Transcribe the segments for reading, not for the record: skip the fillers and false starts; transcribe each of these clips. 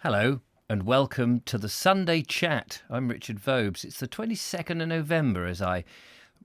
Hello and welcome to the Sunday Chat. I'm Richard Vobes. It's the 22nd of November as I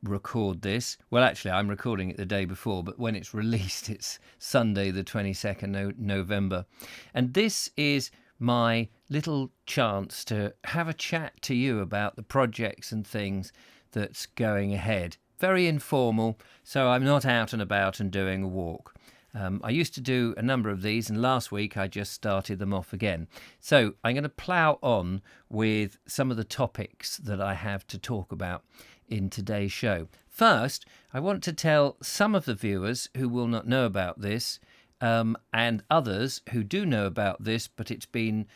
record this. Well, actually, I'm recording it the day before, but when it's released, it's Sunday, the 22nd November. And this is my little chance to have a chat to you about the projects and things that's going ahead. Very informal, so I'm not out and about and doing a walk. I used to do a number of these, and last week I just started them off again. So I'm going to plough on with some of the topics that I have to talk about in today's show. First, I want to tell some of the viewers who will not know about this, and others who do know about this, but it's been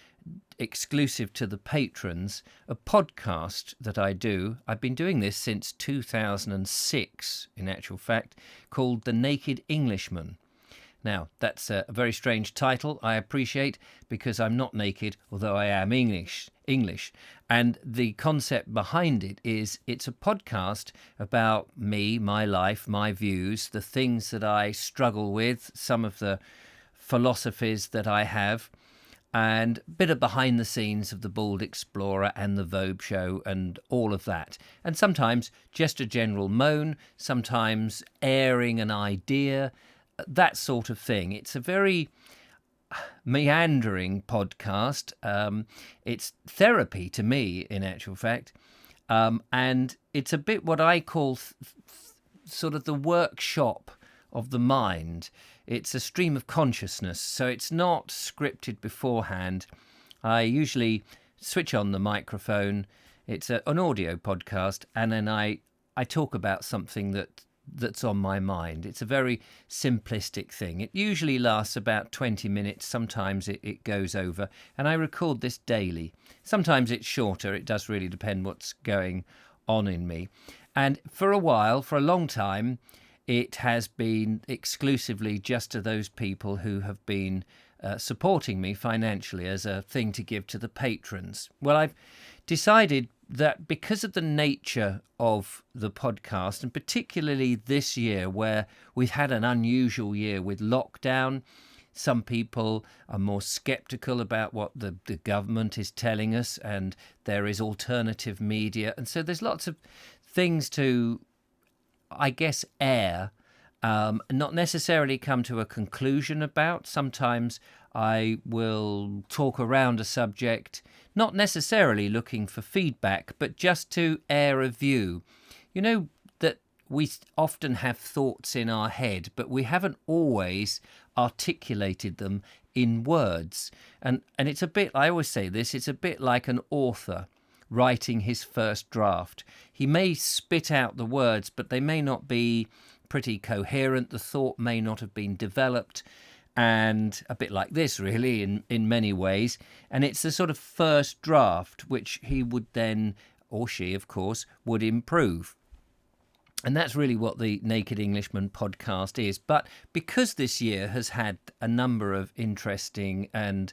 exclusive to the patrons, a podcast that I do. I've been doing this since 2006, in actual fact, called The Naked Englishman. Now, that's a very strange title, I appreciate, because I'm not naked, although I am English. And the concept behind it is it's a podcast about me, my life, my views, the things that I struggle with, some of the philosophies that I have, and a bit of behind the scenes of the Bald Explorer and the Vobes show and all of that. And sometimes just a general moan, sometimes airing an idea, that sort of thing. It's a very meandering podcast. It's therapy to me, in actual fact. And it's a bit what I call sort of the workshop of the mind. It's a stream of consciousness, so it's not scripted beforehand. I usually switch on the microphone. It's an audio podcast, and then I talk about something that's on my mind. It's a very simplistic thing. It usually lasts about 20 minutes. Sometimes it goes over, and I record this daily. Sometimes it's shorter. It does really depend what's going on in me. And for a while, for a long time, it has been exclusively just to those people who have been supporting me financially as a thing to give to the patrons. Well, I've decided that because of the nature of the podcast, and particularly this year where we've had an unusual year with lockdown, some people are more sceptical about what the government is telling us, and there is alternative media. And so there's lots of things to, I guess, air, not necessarily come to a conclusion about. Sometimes I will talk around a subject, not necessarily looking for feedback, but just to air a view. You know that we often have thoughts in our head, but we haven't always articulated them in words. And it's a bit, I always say this, it's a bit like an author writing his first draft. He may spit out the words, but they may not be pretty coherent. The thought may not have been developed. And a bit like this, really, in many ways. And it's the sort of first draft which he would then, or she, of course, would improve. And that's really what the Naked Englishman podcast is. But because this year has had a number of interesting and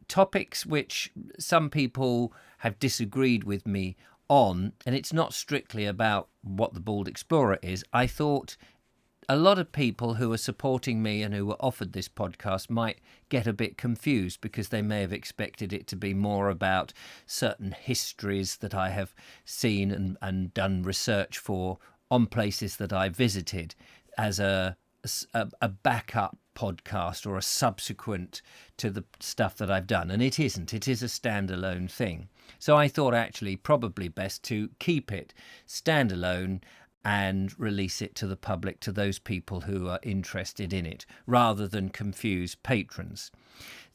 topics which some people have disagreed with me on, and it's not strictly about what the Bald Explorer is, I thought a lot of people who are supporting me and who were offered this podcast might get a bit confused because they may have expected it to be more about certain histories that I have seen and done research for on places that I visited as a backup podcast or a subsequent to the stuff that I've done. And it isn't. It is a standalone thing. So I thought actually probably best to keep it standalone and release it to the public, to those people who are interested in it, rather than confuse patrons.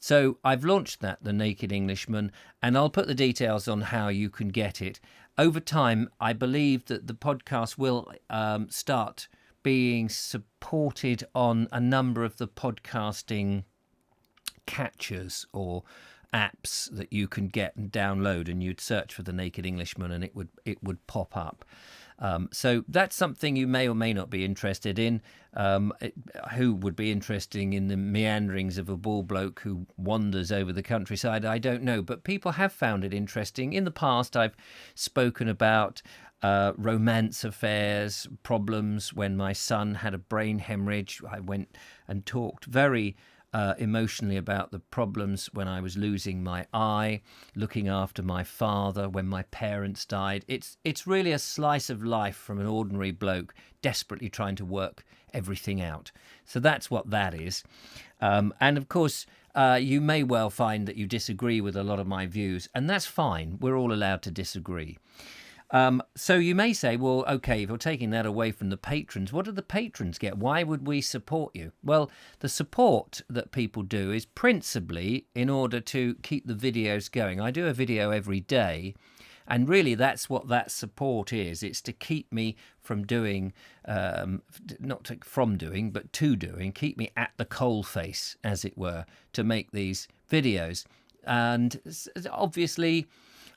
So I've launched that, The Naked Englishman, and I'll put the details on how you can get it. Over time, I believe that the podcast will start being supported on a number of the podcasting catchers or apps that you can get and download, and you'd search for The Naked Englishman and it would pop up. So that's something you may or may not be interested in. Who would be interested in the meanderings of a bald bloke who wanders over the countryside? I don't know, but people have found it interesting. In the past, I've spoken about romance affairs, problems when my son had a brain hemorrhage. I went and talked very emotionally about the problems when I was losing my eye, looking after my father when my parents died. It's really a slice of life from an ordinary bloke desperately trying to work everything out. So that's what that is. And of course, you may well find that you disagree with a lot of my views, and that's fine. We're all allowed to disagree. So you may say, well, okay, if you're taking that away from the patrons, what do the patrons get? Why would we support you? Well, the support that people do is principally in order to keep the videos going. I do a video every day, and really that's what that support is. It's to keep me from doing, but to doing, keep me at the coalface, as it were, to make these videos. And obviously,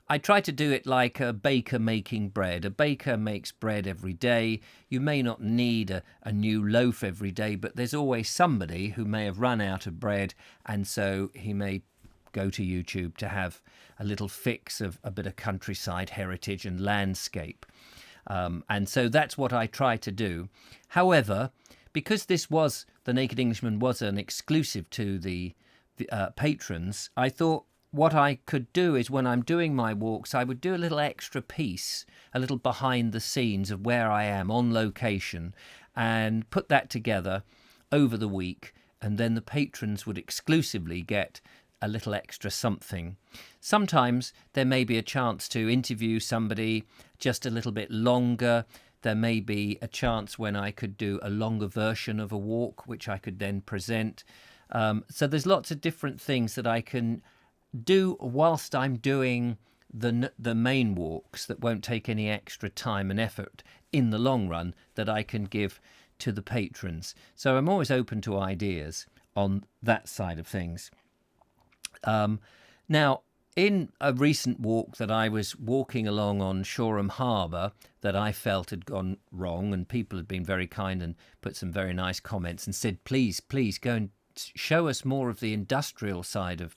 I try to do it like a baker making bread. A baker makes bread every day. You may not need a new loaf every day, but there's always somebody who may have run out of bread, and so he may go to YouTube to have a little fix of a bit of countryside heritage and landscape. And so that's what I try to do. However, because The Naked Englishman was an exclusive to the patrons, I thought what I could do is when I'm doing my walks, I would do a little extra piece, a little behind the scenes of where I am on location, and put that together over the week. And then the patrons would exclusively get a little extra something. Sometimes there may be a chance to interview somebody just a little bit longer. There may be a chance when I could do a longer version of a walk, which I could then present. So there's lots of different things that I can do whilst I'm doing the main walks that won't take any extra time and effort in the long run that I can give to the patrons. So I'm always open to ideas on that side of things. Now, in a recent walk that I was walking along on Shoreham Harbour that I felt had gone wrong, and people had been very kind and put some very nice comments and said, please go and show us more of the industrial side of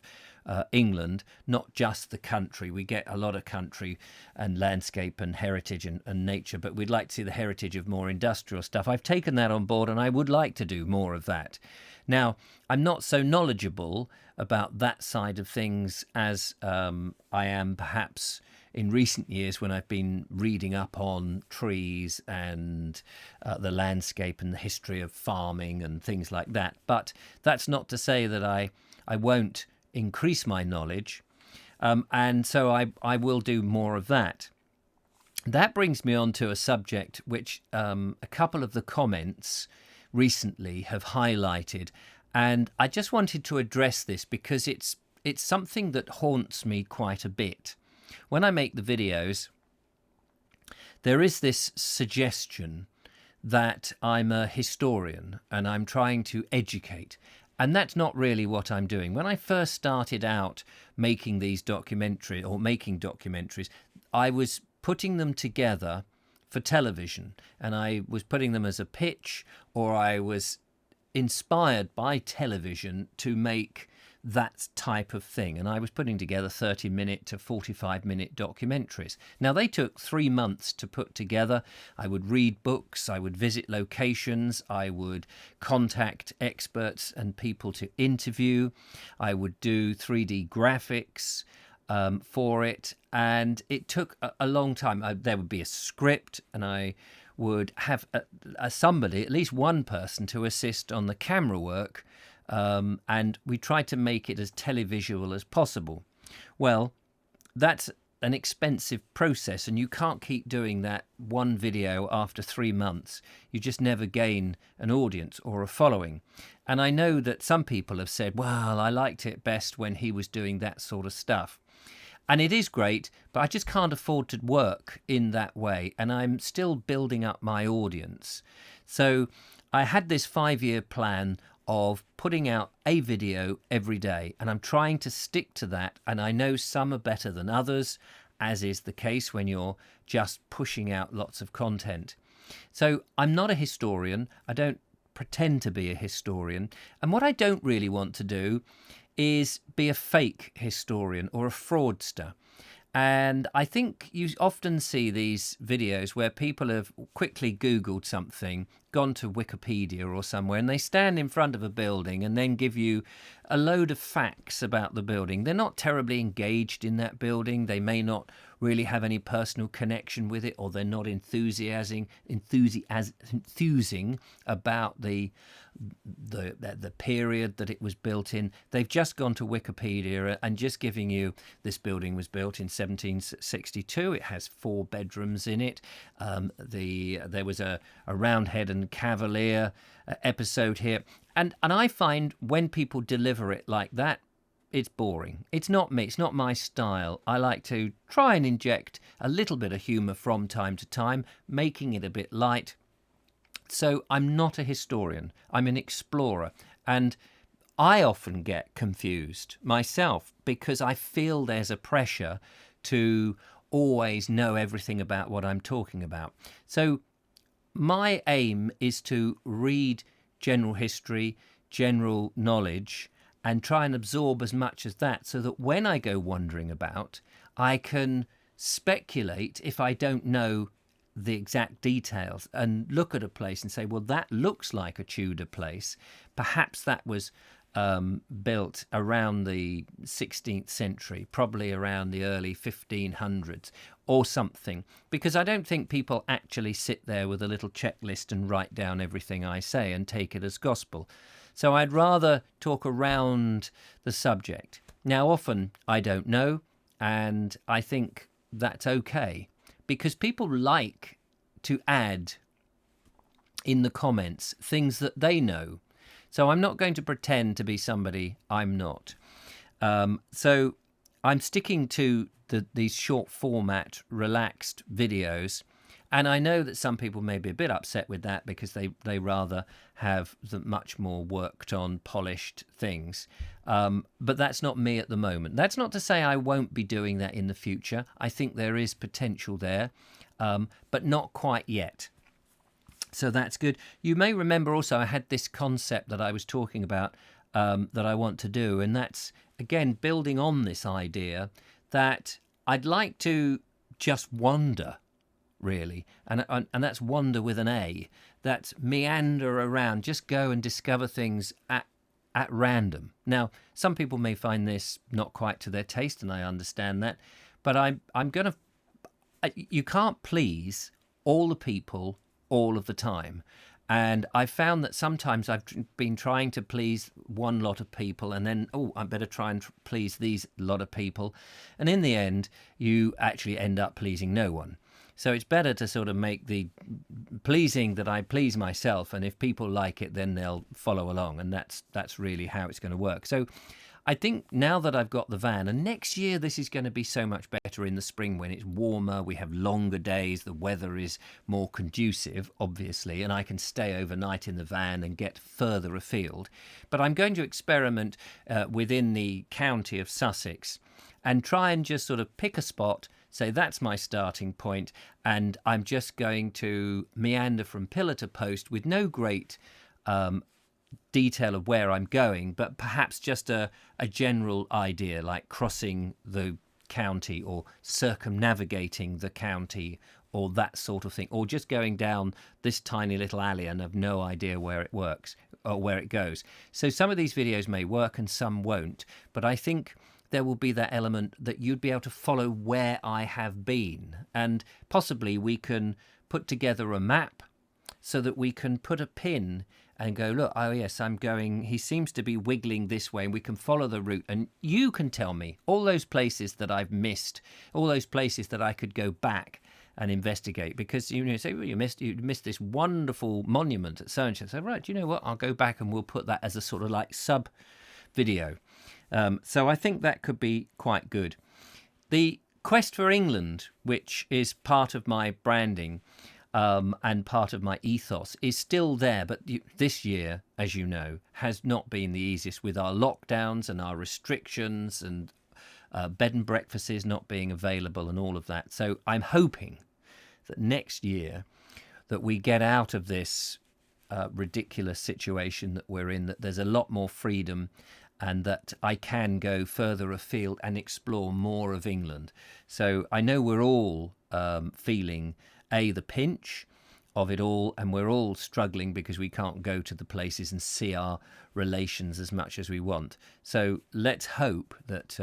England, not just the country. We get a lot of country and landscape and heritage and nature, but we'd like to see the heritage of more industrial stuff. I've taken that on board, and I would like to do more of that. Now, I'm not so knowledgeable about that side of things as I am perhaps in recent years when I've been reading up on trees and the landscape and the history of farming and things like that. But that's not to say that I won't increase my knowledge, and so I will do more of that. That brings me on to a subject which a couple of the comments recently have highlighted, and I just wanted to address this because it's something that haunts me quite a bit. When I make the videos, there is this suggestion that I'm a historian and I'm trying to educate. And that's not really what I'm doing. When I first started out making documentaries, I was putting them together for television, and I was putting them as a pitch, or I was inspired by television to make that type of thing. And I was putting together 30-minute to 45-minute documentaries. Now, they took 3 months to put together. I would read books, I would visit locations, I would contact experts and people to interview, I would do 3D graphics for it, and it took a long time. There would be a script, and I would have somebody, at least one person, to assist on the camera work. And we tried to make it as televisual as possible. Well, that's an expensive process, and you can't keep doing that one video after 3 months. You just never gain an audience or a following. And I know that some people have said, well, I liked it best when he was doing that sort of stuff. And it is great, but I just can't afford to work in that way, and I'm still building up my audience. So I had this 5-year plan of putting out a video every day, and I'm trying to stick to that. And I know some are better than others, as is the case when you're just pushing out lots of content. So I'm not a historian. I don't pretend to be a historian. And what I don't really want to do is be a fake historian or a fraudster. And I think you often see these videos where people have quickly Googled something gone to Wikipedia or somewhere and they stand in front of a building and then give you a load of facts about the building. They're not terribly engaged in that building. They may not really have any personal connection with it, or they're not enthusing about the period that it was built in. They've just gone to Wikipedia and just giving you, this building was built in 1762. It has 4 bedrooms in it. There was a Roundhead and Cavalier episode here. And I find when people deliver it like that, it's boring. It's not me. It's not my style. I like to try and inject a little bit of humour from time to time, making it a bit light. So I'm not a historian. I'm an explorer. And I often get confused myself because I feel there's a pressure to always know everything about what I'm talking about. So my aim is to read general history, general knowledge, and try and absorb as much as that so that when I go wandering about, I can speculate if I don't know the exact details and look at a place and say, well, that looks like a Tudor place. Perhaps that was built around the 16th century, probably around the early 1500s or something, because I don't think people actually sit there with a little checklist and write down everything I say and take it as gospel. So I'd rather talk around the subject. Now, often I don't know, and I think that's okay, because people like to add in the comments things that they know. So I'm not going to pretend to be somebody I'm not. So I'm sticking to these short format, relaxed videos. And I know that some people may be a bit upset with that because they rather have the much more worked on, polished things. But that's not me at the moment. That's not to say I won't be doing that in the future. I think there is potential there, but not quite yet. So that's good. You may remember also I had this concept that I was talking about that I want to do. And that's, again, building on this idea that I'd like to just wander, really, and that's wander with an A. That's meander around, just go and discover things at random. Now, some people may find this not quite to their taste, and I understand that, but I'm gonna. You can't please all the people all of the time, and I found that sometimes I've been trying to please one lot of people, and then I better try and please these lot of people, and in the end, you actually end up pleasing no one. So it's better to sort of make the pleasing that I please myself, and if people like it, then they'll follow along, and that's really how it's going to work. So I think now that I've got the van, and next year this is going to be so much better in the spring when it's warmer, we have longer days, the weather is more conducive, obviously, and I can stay overnight in the van and get further afield. But I'm going to experiment within the county of Sussex and try and just sort of pick a spot, say that's my starting point, and I'm just going to meander from pillar to post with no great detail of where I'm going, but perhaps just a general idea, like crossing the county or circumnavigating the county or that sort of thing, or just going down this tiny little alley and have no idea where it works or where it goes. So some of these videos may work and some won't, but I think there will be that element that you'd be able to follow where I have been, and possibly we can put together a map so that we can put a pin and go, look, oh yes, I'm going, he seems to be wiggling this way, and we can follow the route. And you can tell me all those places that I've missed, all those places that I could go back and investigate, because you say, well, you missed this wonderful monument at so and so. So right, you know what? I'll go back and we'll put that as a sort of like sub video. So I think that could be quite good. The Quest for England, which is part of my branding and part of my ethos, is still there. But this year, as you know, has not been the easiest with our lockdowns and our restrictions and bed and breakfasts not being available and all of that. So I'm hoping that next year that we get out of this ridiculous situation that we're in, that there's a lot more freedom, and that I can go further afield and explore more of England. So I know we're all feeling, the pinch of it all, and we're all struggling because we can't go to the places and see our relations as much as we want. So let's hope that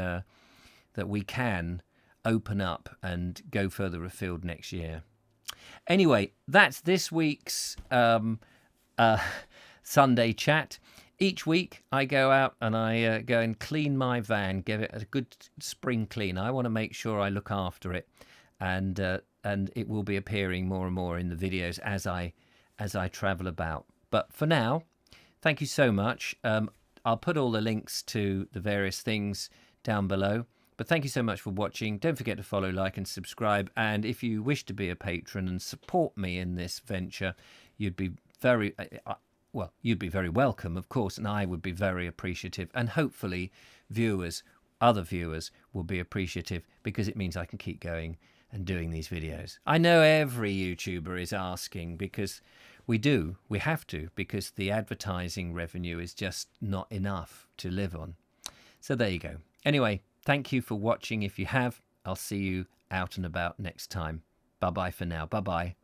that we can open up and go further afield next year. Anyway, that's this week's Sunday chat. Each week I go out and I go and clean my van, give it a good spring clean. I want to make sure I look after it, and it will be appearing more and more in the videos as I travel about. But for now, thank you so much. I'll put all the links to the various things down below. But thank you so much for watching. Don't forget to follow, like, and subscribe. And if you wish to be a patron and support me in this venture, you'd be very you'd be very welcome, of course, and I would be very appreciative. And hopefully other viewers will be appreciative, because it means I can keep going and doing these videos. I know every YouTuber is asking, because we have to, because the advertising revenue is just not enough to live on. So there you go. Anyway, thank you for watching. If you have, I'll see you out and about next time. Bye-bye for now. Bye-bye.